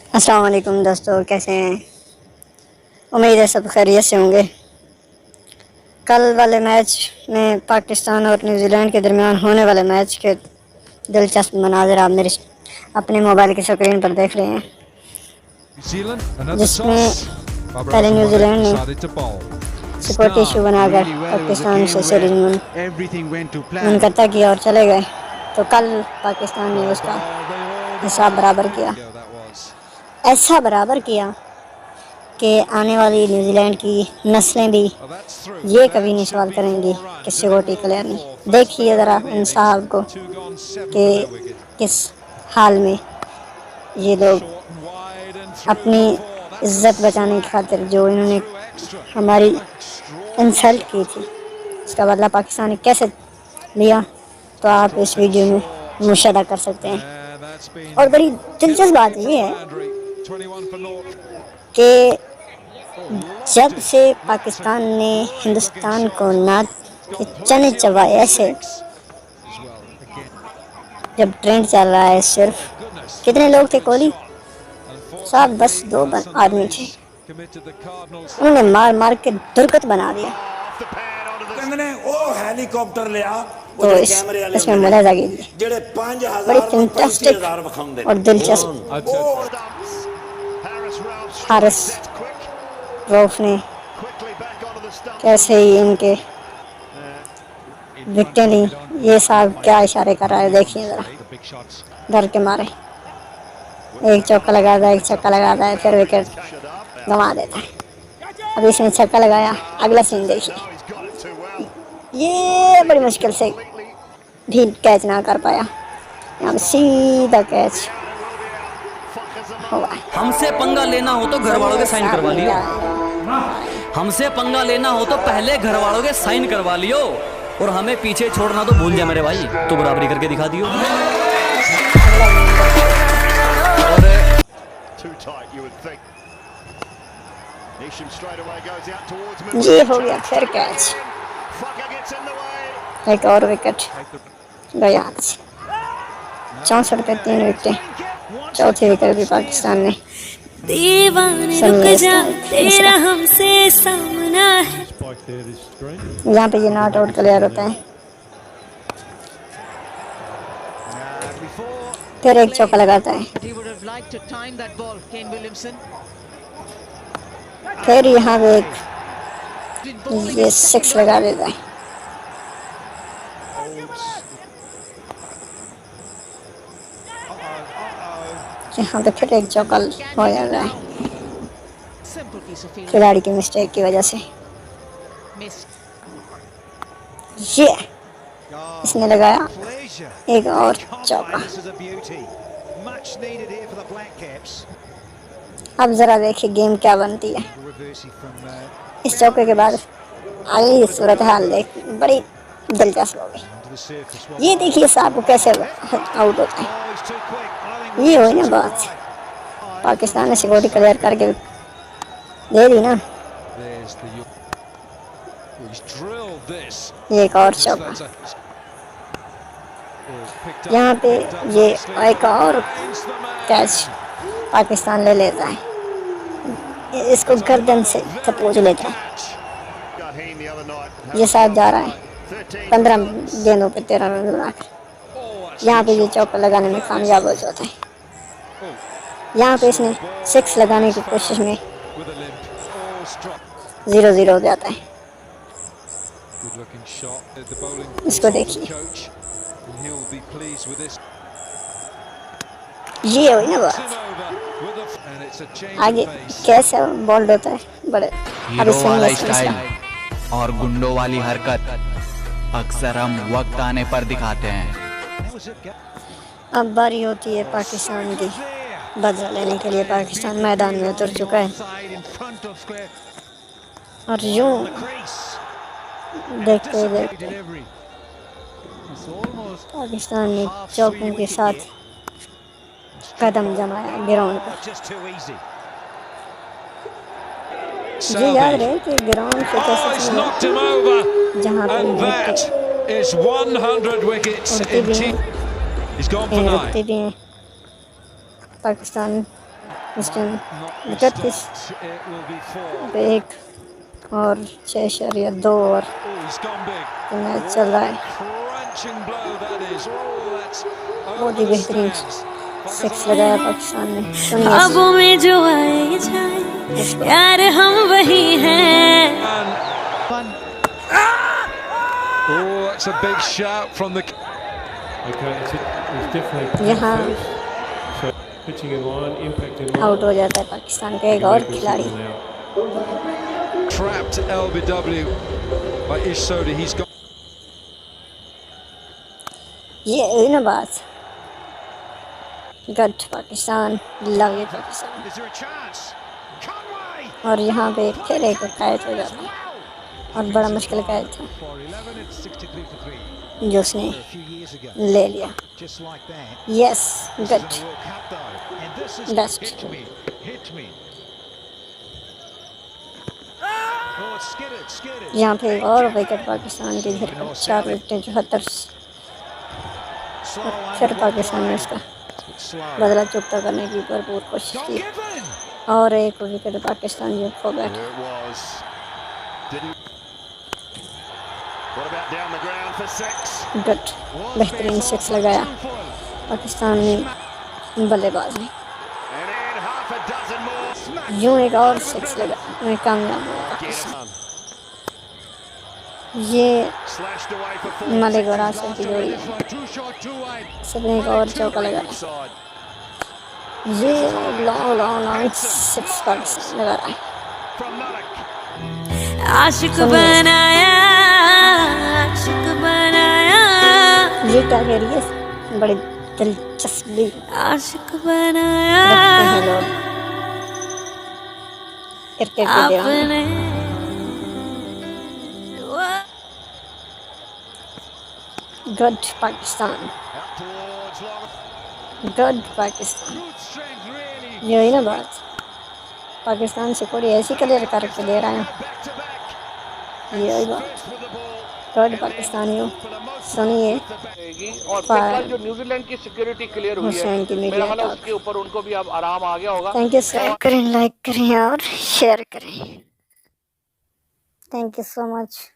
अस्सलाम वालेकुम दोस्तों, कैसे हैं? उम्मीद है सब खैरियत से होंगे। कल वाले मैच में पाकिस्तान और न्यूजीलैंड के दरमियान होने वाले मैच के दिलचस्प मनाज़र आप मेरे अपने मोबाइल की स्क्रीन पर देख रहे हैं, जिसमें पहले न्यूजीलैंड ने सपोर्ट इशू बनाकर पाकिस्तान से सीरीज मुनक़ता किया और चले गए, तो कल पाकिस्तान ने उसका हिसाब बराबर किया। ऐसा बराबर किया कि आने वाली न्यूजीलैंड की नस्लें भी ये कभी नहीं सवाल करेंगी कि सिक्योरिटी क्लियर नहीं। देखिए ज़रा इन साहब को कि किस हाल में ये लोग अपनी इज्जत बचाने की खातिर जो इन्होंने हमारी इंसल्ट की थी, उसका बदला पाकिस्तान ने कैसे लिया, तो आप इस वीडियो में मुशाहिदा कर सकते हैं। और बड़ी दिलचस्प बात ये है कि जब से पाकिस्तान ने हिंदुस्तान को ना चने चबाए, ऐसे जब ट्रेंड चल रहा है, सिर्फ कितने लोग थे? कोहली साहब बस 2 आदमी थे, उन्होंने मार मार के दुर्गत बना दिया। हेलीकॉप्टर लिया तो इसमें मुलाजा की बड़ी फैंटास्टिक और दिलचस्प हारिस रऊफ ने कैसे ही इनके विकेटें ली। ये साहब क्या इशारे कर रहा है, देखिए ज़रा, डर के मारे एक चौका लगाता है, एक छक्का लगाता है, फिर विकेट गंवा देता है। अभी इसने छक्का लगाया, अगला सीन देखिए, ये बड़ी मुश्किल से भी कैच ना कर पाया, यहाँ पे सीधा कैच हुआ। हमसे पंगा लेना हो तो घर वालों के साइन करवा लियो। हमसे पंगा लेना हो तो पहले घर वालों के साइन करवा लियो, और हमें पीछे छोड़ना तो भूल जा मेरे भाई, तो बराबरी करके दिखा दियो। ये हो गया फिर कैच, एक और विकेट गया। 64 पे 3 विकेटें, चौथी विकेट भी पाकिस्तान ने। दीवाने रुक जा, तेरा हमसे सामना है। यहाँ पे ये नॉट आउट क्लियर होता है, फिर एक चौका लगाता है, फिर यहाँ पे एक ये 6 लगा देता है। यहाँ पे फिर एक चौका हो जाता है खिलाड़ी की मिस्टेक की वजह से। ये इसने लगाया एक और चौका। अब जरा देखिए गेम क्या बनती है। इस चौके के बाद अगली सूरत हाल देख बड़ी दिलचस्प हो गई। ये देखिए साहब को कैसे आउट होता है। ये हुई ना बात, पाकिस्तान ने सिक्योरिटी क्लियर करके दे दी ना। ये एक और चौका, यहाँ पे ये एक और कैच पाकिस्तान ले लेता है, इसको गर्दन से थपोच लेता है। ये साथ जा रहा है 15 गेंदों पे 13 रन बनाकर। यहाँ पे ये चौका लगाने में कामयाब हो जाता है। यहाँ पे इसने 6 लगाने की कोशिश में 0-0 हो जाता है। इसको देखिए, ये हुई ना बात। आगे कैसे बॉल्ड होता है, बड़े हीरो वाला स्टाइल और गुंडों वाली हरकत अक्सर हम वक्त आने पर दिखाते हैं। अब बारी होती है पाकिस्तान की बदला लेने के लिए। पाकिस्तान मैदान में उतर चुका है और यूं देखते देखते पाकिस्तान ने चौकों के साथ कदम जमाया ग्राउंड पर। जी याद रहे कि ग्राउंड पे कैसे जहाँ पर उड़ती भी हैं, पाकिस्तान इस टाइम 31 पे 1 और 6.2 और मैच चल रहा है। बहुत ही बेहतरीन 6 लगाया पाकिस्तान ने। सुनिए ख्वाबों में जो आए जाए यार हम वही हैं। Oh, it's a big shout from the. Okay, it's definitely यहाँ so pitching in line, impact in line. Out हो जाता है पाकिस्तान का एक और खिलाड़ी। Trapped LBW by Ish Sodhi. He's got. ये हुई ना बात। गट Pakistan, love you Pakistan. Is there a chance? Conway. और यहाँ पे फिर एक कैच हो जाता है और बड़ा मुश्किल कैच था For 11, it's 63 for 3. जो उसने A few years ago, ले लिया। just like that. Yes This gut is the World Cup though, and this is Best. hit me, hit me. Oh, it's skidded. यहाँ पे एक और विकेट पाकिस्तान की इधर 4 विकेटें 74। Slow फिर पाकिस्तान ने उसका slow. बदला चुकता करने की भरपूर कोशिश की Given. और एक विकेट पाकिस्तान जो खो बैठा। It was. Did he? What about down the ground for 6? गट बेहतरीन 6 लगाया पाकिस्तान ने बल्लेबाज ने। And in half a dozen more. Smack. यूं एक और 6 लगा में कामयाब हुआ पाकिस्तान। ये Slashed away for 4. मलिक और आसिफ की जोड़ी है। Too short, too wide. सबने एक और चौका लगाया। Side. ये लॉन्ग 6 पाकिस्तान लगा रहा है। From Malik. आशिक बनाया, आशिक बनाया, ये क्या कह रही है? बड़ी दिलचस्पी आशिक बनाया रखते हैं लोग क्रिकेट के दीवाने। आपने। Good Pakistan, Out towards long. Good Pakistan. Good strength, really. यही ना बात, पाकिस्तान से कोई ऐसी क्लियर करके दे रहा है। Back to back. यही बात, With the ball. गुड पाकिस्तानियों सुनिए। और फिलहाल जो न्यूजीलैंड की सिक्योरिटी क्लियर हुई है, हुसैन की मेरा मीडिया ख्याल है टॉक। उसके ऊपर उनको भी अब आराम आ गया होगा। थैंक यू, सब्सक्राइब करें, लाइक करें और शेयर करें। Thank you so much.